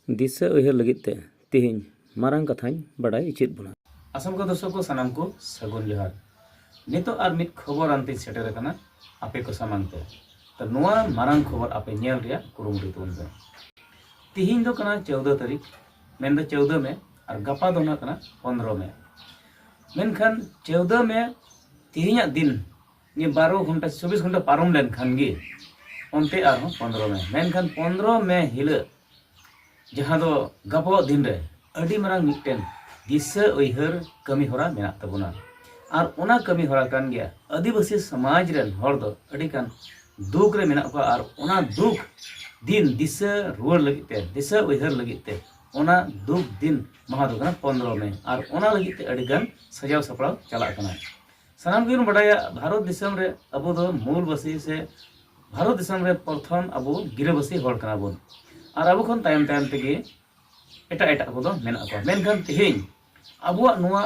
दिशा उयहर लगित ते तिहिन मारंग कथाኝ बड़ाई उचित बना आसाम का दर्शक को सनाम को सगुन जोहार नितो आर मित खबर आनते सेटर कना आपे को सामांगते तो नोआ मारंग खबर आपे नेल रिया कुरुमुटु तुन बे तिहिन दो कना 14 तारीख मेन दो 14 में और गपा दो ना कना 15 में मेनखान 14 में तिहिन दिन ये 12 घंटा 24 घंटा पारम लेन खान गे ओनते आर 15 में मेनखान 15 में हिल जहाँ दो गपो दिन रे अडी मरांग मिटन दिशा उयहर कमी होरा मेना तबुना और ओना कमी होरा कान गया आदिवासी समाज रेन हर दो अडी कान दुख रे मेना को और ओना दुख दिन दिशा रुवर लगिते दिशा उयहर लगिते ओना दुख दिन महा दो 15 में और ओना लगिते अडी गान सजाव सपड़ाव चला कना सनाम गिन बडाया भारत दिसम रे अबो दो मूलवासी से भारत दिसम रे प्रथम अबो गिराबासी हर कना बोन और अब खन तायम तायम तेगे एटा एटा को दो मेना को मेनखान तिहिन अबुआ नुआ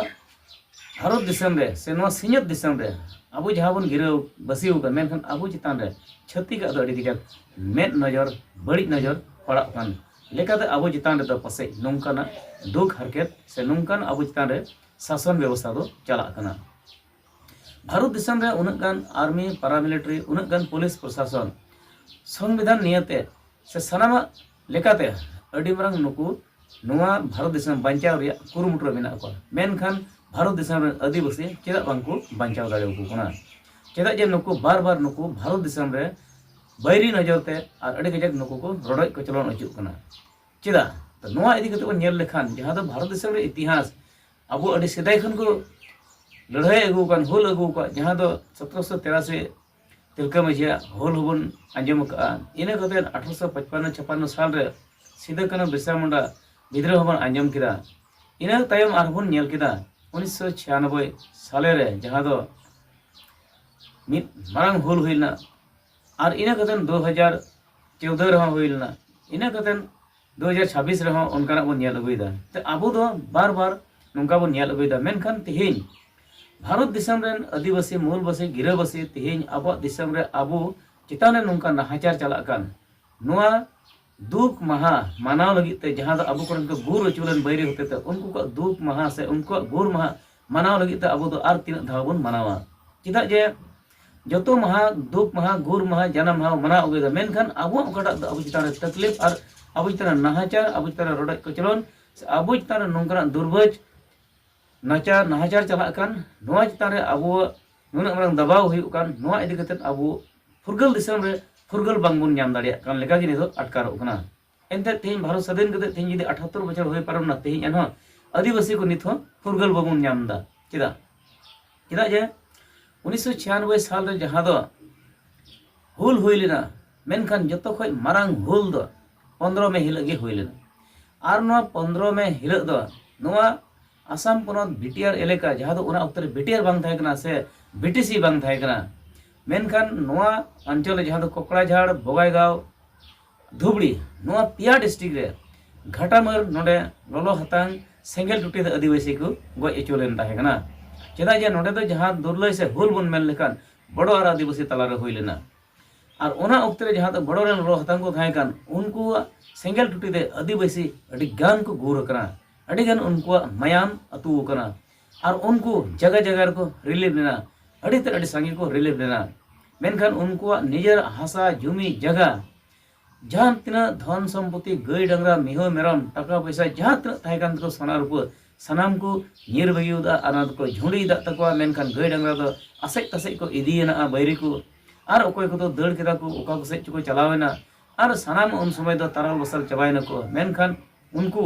भारत दिसम रे से नुआ सिंहत दिसम रे अबु जहां बन गिरा बसी होगा मेनखान अबु चितान रे छत्ती का अडी गिजक मेद नजर बड़ी नजर पड़ा कान लेकाते अबु चितान रे दो पसे नोंकाना दुख हरकत से नोंकान अबु चितान रे शासन व्यवस्था दो चला कना भारत दिसम रे उनक गान आर्मी पैरामिलिट्री उनक गान पुलिस प्रशासन संविधान नियते से सनामा लेकाते अडी मरंग नुकु नुआ भारत दिसम बांचाव रिया कुरुमुटु मेना को मेनखान भारत दिसम रे आदिवासी चेदा बांकु बांचाव दाड़ेउ को कना चेदा जे नुकु बार बार नुकु भारत दिसम रे बैरी नजरते और अडी गजक नुकु को रोडय को चलन अचुक कना चेदा तो नुआ इदी कते नेल लेखान जहां दो भारत दिसम रे इतिहास अबो अडी सेदाय खन को लड़ाई अगु कान हुल अगु का जहां दो 1783 तिलका मजिया होल होबन आंजम का इना कते 1855-56 साल रे सीधा कना बिरसा मुंडा विद्रोह होबन आंजम किदा इना तायम आरबन नेल किदा 1996 साले रे जहां दो मित मारंग होल होइलना और इना कते 2014 रे होइलना इना कते 2026 रे उनकाना बन नेल अगुइदा ते आबो दो बार बार नुंका बन नेल अगुइदा मेनखान तिहिन भारत दिसम रेन आदिवासी मूलवासी गिराबासी तिहिन आबो दिसम रे आबो चितान रे नुंका नाहाचार चला कान नुआ दुख महा मानाव लगिते जहां दो आबो करन को गुर अचुलन बैरी होते ते उनको को दुख महा से उनको गुर महा मानाव लगिते आबो दो आर तीन धाव बन मनावा चिता जे जतो महा दुख महा गुर महा जन्म महा मना उगेदा मेनखान आबो ओकाटा आबो चितान रे तकलीफ और आबो चितान नाहाचार आबो चितान रोड को चलन आबो चितान नुंका दुर्बज नाचार नाहाचार चला कान नोआ चितान रे आबो नुना मरंग दबाव हुई कान नोआ इदी कते आबो फुरगल दिसम रे फुरगल बांगबुन नाम दाड़िया कान लेका गिनी दो अटकारो कना एनते तेहिन भारत स्वाधीन कते तेहिन जदि 78 बछर होय पारम ना तेहिन एनहो आदिवासी को निथो फुरगल बांगबुन नाम दा चिदा जे 1996 साल रे जहां दो हुल हुइलेना मेनखान जतो खय मारंग हुल दो 15 में हिलगे हुइलेना आर नो 15 में हिलग दो नोआ आसाम पोनत बीटीआर एलेका जहां दो उना उतर बीटीआर बांग थाय कना से बीटीसी बांग थाय कना मेनखान नोआ अंचल जहां दो कोकड़ाझाड़ बोगाईगांव धुबड़ी नोआ पिया डिस्ट्रिक्ट रे घाटामर नोडे लोलो हतांग सेंगेल टुटी दे आदिवासी को गoj एचोलेन थाय कना चेदा जे नोडे दो जहां दुर्लय से हुल बन मेन लेखान बड़ो आर आदिवासी तला रे होय लेना और ओना उतर जहां दो बड़ो रे लोलो हतांग को थाय कान उनको सेंगेल टुटी दे आदिवासी अडी गान को गुर कना अडिगन उनको मायाम अतु कना और उनको जगह जगह को रिलीव लेना अड़ी ते अड़ी संगी को रिलीव लेना मेनखान उनको निजर हासा जुमी जगह जहां तना धन संपत्ति गई डंगरा मिहो मेरम टाका पैसा जहां तना थायकान को सोना रूप सनाम को निर बगिउदा अनाद को झुंडी दा तकवा मेनखान गई डंगरा दो आसे तसे को इदीना बैरी को और ओकोय को दो दड़ केदा को ओका को से को चलावेना और सनाम उन समय दो तारल बसल चबायना को मेनखान उनको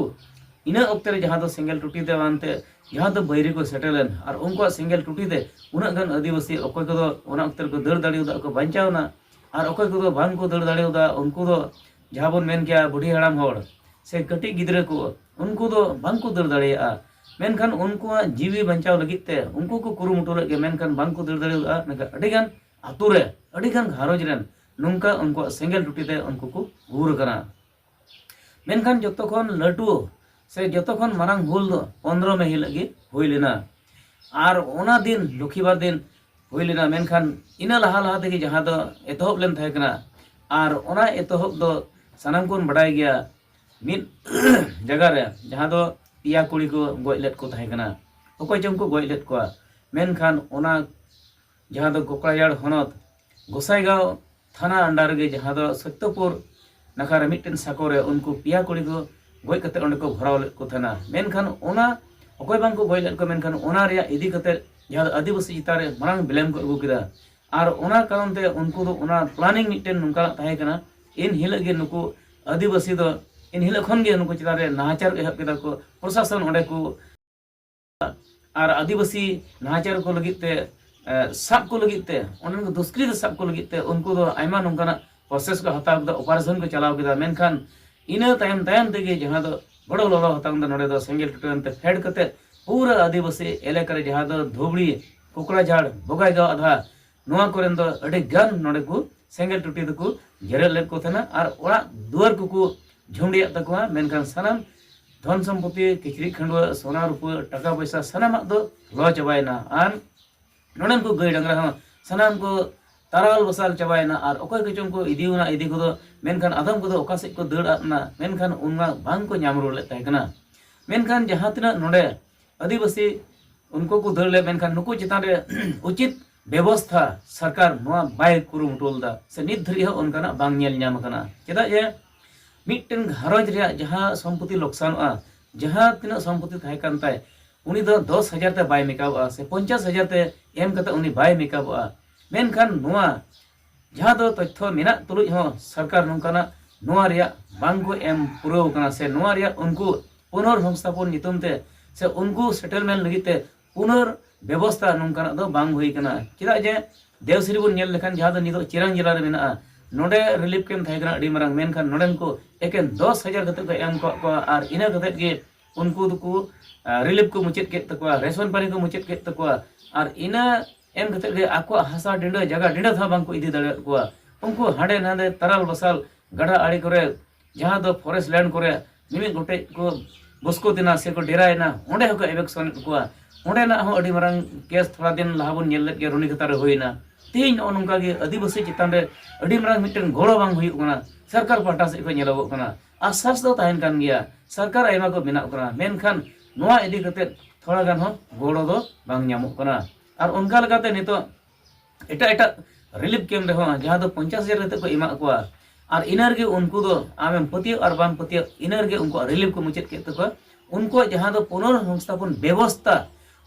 इना अक्तर जहां दो सिंगल टूटी दे वानते जहां दो बैरी को सेटलन और उनको सिंगल टूटी दे उना गन आदिवासी ओकोय को दो उना अक्तर को दड़ दाड़िउदा को बांचावना और ओकोय को दो बांग को दड़ दाड़िउदा उनको दो जहां बन मेन किया बुढ़ी हड़ाम होड़ से कटी गिदरे को उनको दो बांग को दड़ दाड़िया मेनखान उनको जीवी बांचाव लगिते उनको को कुरुमुटु लगे मेनखान बांग को दड़ दाड़िउदा नका अडिगान आतुरे अडिगान घारोज रेन नुंका उनको सिंगल टूटी दे उनको को गुर कना मेनखान जतो खन लटू से जतो खन मारंग हुल दो 15 में हिलगे हुई लेना और ओना दिन लुखीबार दिन हुई लेना मेनखान इना लहा लहा तेगे जहां दो एतहब लेन थाय कना और ओना एतहब दो सनाम कोन बडाय गया ᱢᱤᱫ ᱡᱟᱭᱜᱟ ᱨᱮ ᱡᱟᱦᱟᱸ ᱫᱚ ᱯᱮᱭᱟ ᱠᱩᱲᱤ ᱠᱚ ᱜᱚᱡ ᱞᱮᱫ ᱠᱚ ᱛᱟᱦᱮᱸ ᱠᱟᱱᱟ, ᱚᱠᱚᱭ ᱪᱚᱝ ᱠᱚ ᱜᱚᱡ ᱞᱮᱫ ᱠᱚᱣᱟ, ᱢᱮᱱᱠᱷᱟन ᱚᱱᱟ ᱡᱟᱦᱟᱸ ᱫᱚ ᱠᱚᱠᱲᱟᱡᱷᱟᱲ ᱦᱚᱱᱚᱛ ᱜᱚसाইगाঁव ᱛᱷᱟᱱᱟ ᱟন্ডার ᱨᱮᱜᱮ ᱡᱟᱦᱟᱸ ᱫᱚ ᱥᱚᱛᱛᱚᱯᱩᱨ ᱱᱟᱠᱷᱟ ᱨᱮ ᱢᱤᱫᱴᱮᱱ ᱥᱟᱠᱚᱨ ᱨᱮ ᱩᱱᱠᱩ ᱯᱮᱭᱟ ᱠᱩᱲᱤ ᱠᱚ ᱜᱚᱡ ᱠᱟᱛᱮ ᱚᱸᱰᱮ ᱠᱚ ᱵᱷᱚᱨᱟᱣ ᱞᱮᱫ ᱠᱚ ᱛᱟᱦᱮᱱᱟ। ᱢᱮᱱᱠᱷᱟन ᱚᱱᱟ ᱚᱠᱚᱭ ᱵᱟᱝ ᱠᱚ ᱜᱚᱡ ᱞᱮᱫ ᱠᱚ, ᱢᱮᱱᱠᱷᱟन ᱚᱱᱟ ᱨᱮᱭᱟᱜ ᱤᱫᱤ ᱠᱟᱛᱮ ᱡᱟᱦᱟᱸ ᱫᱚ ᱟᱹᱫᱤᱵᱟᱹᱥᱤ ᱪᱮᱛᱟᱱ ᱨᱮ ᱢᱟᱨᱟᱝ ᱵᱞᱮᱢ ᱠᱚ ᱟᱹᱜᱩ ᱠᱮᱫᱟ। ᱟᱨ ᱚᱱᱟ ᱠᱟᱨᱚᱱ te उनको ᱫᱚ ᱚᱱᱟ प्लानिंग ᱢᱤᱫᱴᱮᱱ ᱱᱚᱝᱠᱟᱱᱟᱜ ᱛᱟᱦᱮᱸ ᱠᱟᱱᱟ, इन हिलक गे नुकु आदिवासी दो इन हिलक खन गे नुकु चितारे नाहाचार एहब केदा को प्रशासन ओंडे को और आदिवासी नाहाचार को लगित ते साब को लगित ते ओंडे को दुष्कृत साब को लगित ते उनको दो आयमा नोंकाना प्रोसेस को हताव केदा ऑपरेशन को चलाव केदा। मेनखान इना तायम तायम तेगे जहां दो बड़ो लोलो हताव दा नोडे दो सेंगेल टुटन ते फेड कते पूरा आदिवासी एलेका रे जहां दो धोबड़ी कोकड़ाझाड़ बोगाईगांव आधा नोआ कोरेन दो अडे गान नोडे को सेंगेल टुटी दको जेरेल लेद को थना और ओड़ा दुआर को झुंडिया तकवा। मेनखान सनाम धन सम्पत्ति किचरी खंडवा सोना रुपया टाका पैसा सनाम दो लो चबायना और नोडन को गई डंगरा हम सनाम को ताराल बसाल चबायना और ओकय कचों को इदीउना इदी को दो मेनखान आदम को दो ओका सेक को दड़ आतना मेनखान उनमा बांग को ᱧᱟᱢ ᱨᱩᱣᱟᱹᱲ ᱞᱮᱫ ᱛᱟᱦᱮᱸ ᱠᱟᱱᱟ। मेनखान जहां तिना नोडे आदिवासी उनको को दड़ ले मेनखान नुकु चितान रे उचित व्यवस्था सरकार नोआ बाय कुरुमुटुलदा से नित धरी हो उनकाना बांग नेल ᱧᱟᱢ kana चेदा जे मिटन घरज रे जहां सम्पत्ति लोकसानआ जहां तिना सम्पत्ति थाय कान ताय उनी दो 10,000 ते बाय मेकअपआ से 50,000 ते एम कते उनी बाय मेकअपआ। मेनखान नोआ जहां दो तथ्य मेना तुलुज हो सरकार नोंकाना नोआ रिया बांग को एम पुराव kana से नोआ रिया उनको पुनर्संस्थापन नितुम ते से उनको सेटलमेंट लगिते पुनर् व्यवस्था नोंकाना दो बांग हुई kana चेदा जे देवश्री बन नेल लेखान जहां दो निदो चिरांग जिला रे मेना नोडे रिलीफ कैम्प थाय kana अडी मारंग। मेनखान नोडन को एकेन 10,000 कते को एम को और इना कते के उनको दुको रिलीफ को मुचेत के तकवा रेशन पानी को मुचेत के तकवा और इना एम कते के आको हासा डिंडा जगह डिंडा था बांग को इदी दाड़े को उनको हाडे नादे तराल बसाल गड़ा आड़ी करे जहां दो फॉरेस्ट लैंड करे निमि गोटे को बसको दिना से को डेरायना ओंडे हको एवेक्शन को ओंडे ना हो अडी मारंग केस थोड़ा दिन लाहा बन नेल लेत के रुनी कतार होइना तीन नोंका गे आदिवासी चितान रे अडी मारंग मिटन गोड़ो बांग हुई कना सरकार पाटा से को नेलो कना आश्वास दो ताहेन कान गया सरकार आयमा को मेना कना। मेनखान नोआ इदी कते थोड़ा गान हो गोड़ो दो बांग ᱧᱟᱢᱚᱜ कना और उनका लगाते नितो एटा एटा रिलीफ कैम्प रे हो जहां दो 50,000 कते को एमा को और इनर के उनको दो आमेम पतियो और बाम पतियो इनर के उनको रिलीफ को मुचेत के तको उनको जहां दो पुनर्संस्थापन व्यवस्था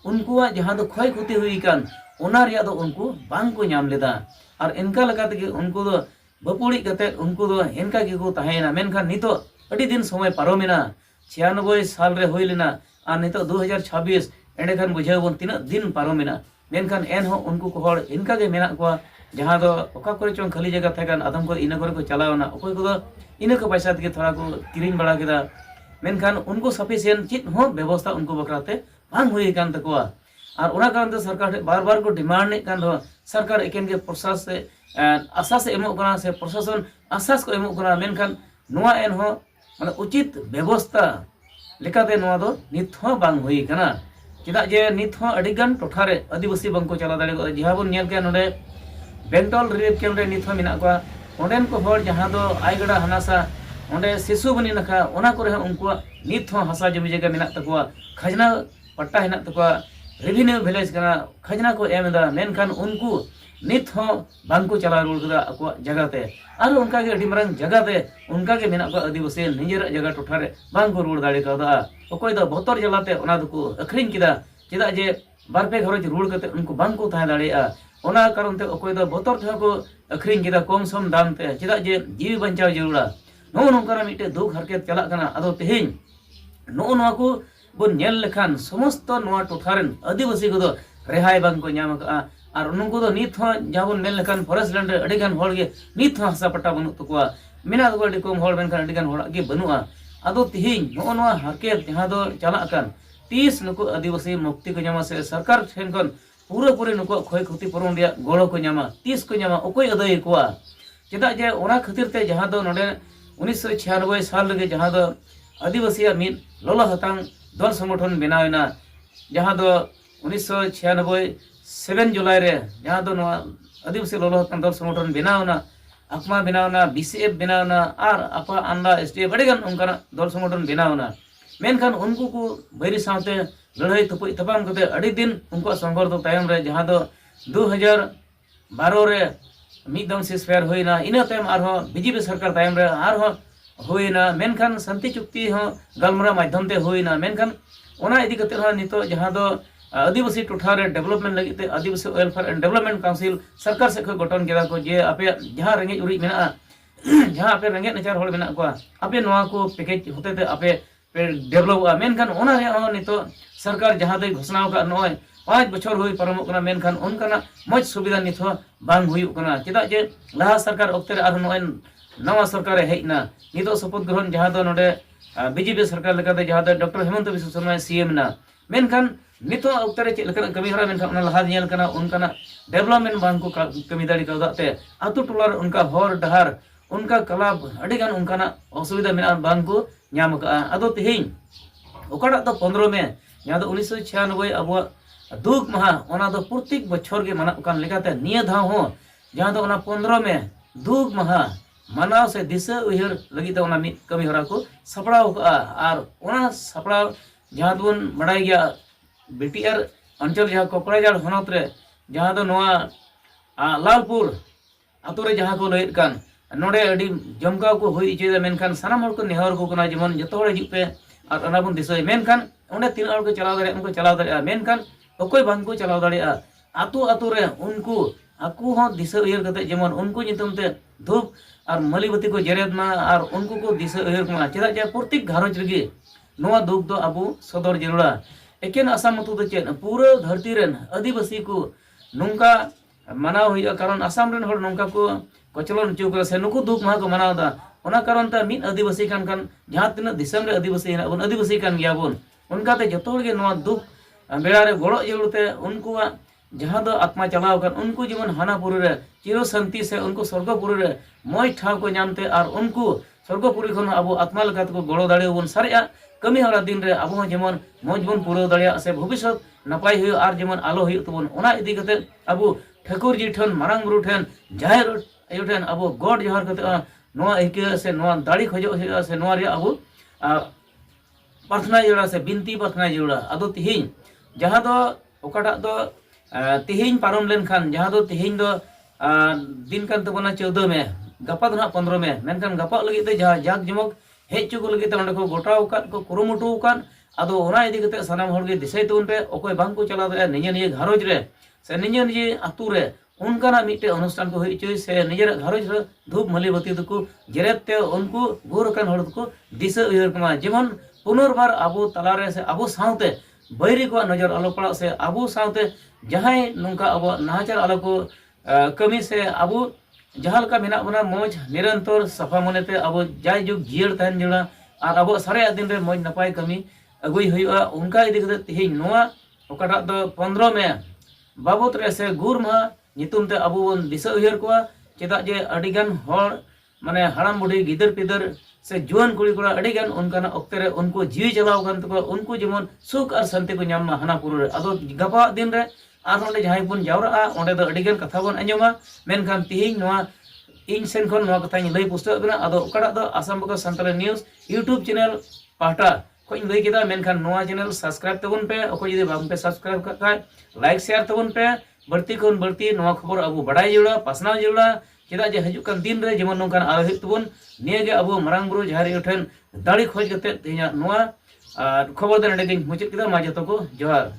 उनको जहां दो क्षय क्षति हुई कान ओना रिया दो उनको बांग को ᱧᱟᱢ लेदा और इनका लगाते के उनको दो बपुड़ी कते उनको दो इनका के को ताहेना। मेनखान नितो अडी दिन समय पारोमेना 96 साल रे होई लेना और नितो 2026 एंडे खान बुझाव बन तिना दिन पारोमेना। मेनखान एन हो उनको को हर इनका के मेना को जहां दो ओका करे चों खाली जगह थाकान आदम को इना करे को चलावना ओकोय को इना को पैसा के थोड़ा को किरिन बड़ा केदा। मेनखान उनको सफिशिएंट चित हो व्यवस्था उनको बकराते बांग हुई कान तकवा और ओना कारण ते सरकार बार बार को डिमांड ने कान दो सरकार एकेन के प्रशासन से आश्वास से एमो कना से प्रशासन आश्वास को एमो कना। मेनखान नोआ एन हो माने उचित व्यवस्था लेकाते नोआ दो नित हो बांग हुई कना चेदा जे नित हो अडी गान टोठा रे आदिवासी बांग को चला दाड़े को जहां बन नेल के नोडे बेंटल रिलीफ कैम्प रे नित हो मेना को ओंडेन को हर जहां दो आईगड़ा हनासा ओंडे शिशु बनी नखा ओना करे उनको नित हो हसा जमी जगह मेना तकवा खजना पट्टा हेना तकवा रेवेन्यू विलेज कना खजना को एमदा। मेनखान उनको नित हो बांग को चला रुड़ कदा अको जगह ते और उनका के अडी मारंग जगह ते उनका के मेना को आदिवासी निजेर जगह टोठा रे बांग को रुड़ दाड़े कदा ओकोय दो बोतर जलाते ओना दको अखरिन किदा चेदा जे बारपे घरज रुड़ कते उनको बांग को थाय दाड़ेया ओना कारण ते ओकोय दो बोतर थे को अखरिन किदा कम सम दाम ते चेदा जे जीवी बंचाव जरूरा नो नोंकाना मिटे दुख हरकत चला कना। आदो तेहेन नो नो को बन नेल लेखान समस्त नोआ टोठारेन आदिवासी को दो रेहाई बांग को ᱧᱟᱢ का और उनको दो नित हो जहां बन नेल लेखान फॉरेस्ट लैंड रे अडी गान होड़ गे नित हो हसा पट्टा बनु तकवा मेना दो अडी कम होड़ मेनखान अडी गान होड़ गे बनुआ। आदो तेहेन नो नोआ हरकत जहां दो चला कान 30 नुको आदिवासी मुक्ति को ᱧᱟᱢᱟ से सरकार ठेन खन पूरा पूरे नुको क्षय क्षति पूरण रिया गोड़ो को ᱧᱟᱢᱟ 30 को ᱧᱟᱢᱟ ओकोय अदय कोआ चेदा जे ओना खातिर ते जहां दो नोडे 1996 साल रे जहां दो आदिवासी मिद लोलो हतांग दल संगठन बनावना जहां दो 1996 7 जुलाई रे जहां दो आदिवासी लोलो हतांग दल संगठन बनावना akma benawna, BCF benawna, ar apa anda SDF adegan ungkana dol संगठन benawna. मेनखान उनको को बैरी सावते लड़ाई तपई तपाम कते अड़ी दिन उनको संघर्ष तो तायम रे जहां दो 2012 रे मिदम सिसफेयर होइना इना तायम आरो बीजेपी सरकार तायम रे आरो होइना मेनखान शांति चुक्ति हो गलमरा माध्यम ते होइना मेनखान ओना इदी कते हो नितो जहां दो आदिवासी टोठा रे डेवलपमेंट लगी ते आदिवासी वेलफेयर एंड डेवलपमेंट काउंसिल सरकार से गठन केदा को जे आपे जहां रेंगे उरी मेना जहां आपे रेंगे नचार होल मेना को आपे नोआ को पैकेज होते ते आपे डेवलप मेनखान ओना रे नितो सरकार जहां दे घोषणा का नय 5 बछर होई परमो कना मेनखान उनकना मज सुविधा नितो बांग हुयु कना चेदा जे लहा सरकार ओक्ते रे आर नय नवा सरकार हेजना नितो शपथ ग्रहण जहां दो नोडे बीजेपी सरकार लेकाते जहां दो डॉक्टर हेमंत बिस्व शर्मा सीएम ना मेनखान नितो ओक्ते रे चेल कना कमी हरा मेनखान ओना लहा नेल कना उनकना डेवलपमेंट बांग को कमी दाड़ी कादाते आतु टोलार उनका हर डहार उनका कला अडिगान उनकना असुविधा मेना बांग को ᱧᱟᱢ ᱠᱟᱜᱼᱟ ᱟᱫᱚ ᱛᱮᱦᱮᱧ ᱚᱠᱟᱴᱟᱜ ᱫᱚ 15 ᱢᱮ ᱡᱟᱦᱟᱸ ᱫᱚ 1996 ᱟᱵᱚᱣᱟᱜ ᱫᱩᱠ ᱢᱟᱦᱟ ᱚᱱᱟ ᱫᱚ ᱯᱨᱚᱛᱮᱠ ᱵᱚᱪᱷᱚᱨ ᱜᱮ ᱢᱟᱱᱟᱜ ᱠᱟᱱ ᱞᱮᱠᱟᱛᱮ ᱱᱤᱭᱟᱹ ᱫᱷᱟᱣ ᱦᱚᱸ ᱡᱟᱦᱟᱸ ᱫᱚ ᱚᱱᱟ 15 ᱢᱮ ᱫᱩᱠ ᱢᱟᱦᱟ ᱢᱟᱱᱟᱣ ᱥᱮ ᱫᱤᱥᱟᱹ ᱩᱭᱦᱟᱹᱨ ᱞᱟᱹᱜᱤᱫ ᱛᱮ ᱚᱱᱟ ᱢᱤᱫ ᱠᱟᱹᱢᱤ ᱦᱚᱨᱟ ᱠᱚ ᱥᱟᱯᱲᱟᱣ ᱠᱟᱜᱼᱟ ᱟᱨ ᱚᱱᱟ ᱥᱟᱯᱲᱟᱣ ᱡᱟᱦᱟᱸ ᱫᱚᱵᱚᱱ ᱵᱟᱲᱟᱭ ᱜᱮᱭᱟ BTR অঞ্চল ᱡᱟᱦᱟᱸ ᱠᱚᱠᱲᱟᱡᱟᱲ ᱦᱚᱱᱚᱛ ᱨᱮ ᱡᱟᱦᱟᱸ ᱫᱚ ᱱᱚᱣᱟ लालपुर आतु रे जहां को लैत कान नोडे अडी जमकाव को होई इचे मेनखान सानाम हर को नेहर को कना जेमन जतो हर हिजुप पे आर अना बन दिसय मेनखान ओंडे तीन हर को चलाव दाड़े उनको चलाव दाड़े मेनखान ओकोय बांग को चलाव दाड़े आतु आतु रे उनको आकु हो दिसय उयर कते जेमन उनको नितम ते धूप आर मलीबती को जेरेद मा आर उनको को दिसय उयर मा चेदा जे प्रत्येक घारोज रगे नोवा दुख दो अबु सदर जरुड़ा एकेन आसाम मतु दो चे पूरा धरती रेन आदिवासी को नुंका मनाव हुई कारण आसाम रेन हर नोंका को कचलन चुक से नुकु दुख महा को मनाव दा ओना कारण ता मिन आदिवासी कान जहां तिना दिसम रे आदिवासी हेना बन आदिवासी कान गया बन उनका ते जतो गे नोआ दुख बेड़ा रे गोड़ो जरुते उनको जहां दो आत्मा चलाव कान उनको जीवन हानापुरी रे चिरो शांति से उनको स्वर्गपुरी रे मोय ठाव को नामते और उनको स्वर्गपुरी खन अब आत्मा लगात को गोड़ो दाड़े बन सारिया कमी हरा दिन रे अब जेमन मौज बन पुरो दाड़िया से भविष्य नपाय हुई और जेमन आलो हुई तबन ओना इदी कते अब ठाकुर जी ठन मारांग बुरु ठन जाहेर आयो ठन अब गॉड जोहार कते नोआ एके से नोआ दाड़ी खजो से नोआ रे अब प्रार्थना जोड़ा से बिनती प्रार्थना जोड़ा अदो तिहिन जहां दो ओकाटा दो तिहिन पारम लेन खान जहां दो तिहिन दो दिन कान तबना 14 में गपा दो 15 में मेनखान गपा लगी ते जहां जाग जमक हेज चुको लगी ते ओंडे को गोटाव कान को कुरुमुटु कान अदो ओना इदी कते सनाम हर गे दिसै तुन पे ओकोय बांग को चला दे निजे निजे घारोज रे से निजे निजे आतु रे उनका मिट्टे अनुष्ठान को हुई से निजर घारोज रे धूप मलीबती को जेरेते उनको गुरकन हड़ को दिशा उयर कमा जेमन पुनर्बार अबो तलारे से अबो साउते बैरी को नजर आलो पड़ा से अबो साउते जहां नुका अबो नाचार आलो को कमी से अबो जहां लका मेना बना मौज निरंतर सफा मनेते अबो जाय जुग जियर तहन जड़ा और अबो सारे दिन रे मौज नपाय कमी अगुई हुआ उनका इदी कते तिहिन नोआ ओकाटा दो 15 में बाबत रे से गुर मा नितुम ते अबो बन दिशा उयर कोआ चेदा जे अडिगान हर माने हराम बुढ़ी गिदर पिदर से जुआन कुड़ी कोड़ा अडिगान उनका ओक्ते रे उनको जीवी चलाव कान तको उनको जेमन सुख और शांति को नाम हानापुर रे अदो गपा दिन रे आर ओंडे जहां बन जावरा ओंडे दो अडिगान कथा बन अंजमा मेनखान तिहिन नोआ इन सेन खन नोआ कथा लई पुस्तक बना अदो ओकाटा दो आसाम बको संताल न्यूज़ यूट्यूब चैनल पाटा कोई लई केदा मेनखान नोआ चैनल सब्सक्राइब तबन पे ओको जदि बाम पे सब्सक्राइब का लाइक शेयर तबन पे बढ़ती खन बढ़ती नोआ खबर अब बड़ाई जुड़ा पासनाव जुड़ा चेदा जे हजू कान दिन रे जेमन नोंकान आलो हुई तबन निये गे अब मारांग बुरु जहार ठन दाड़ी खोज कते तेया नोआ खबर दे नडे मुचाद केदा मा जतो को जोहार।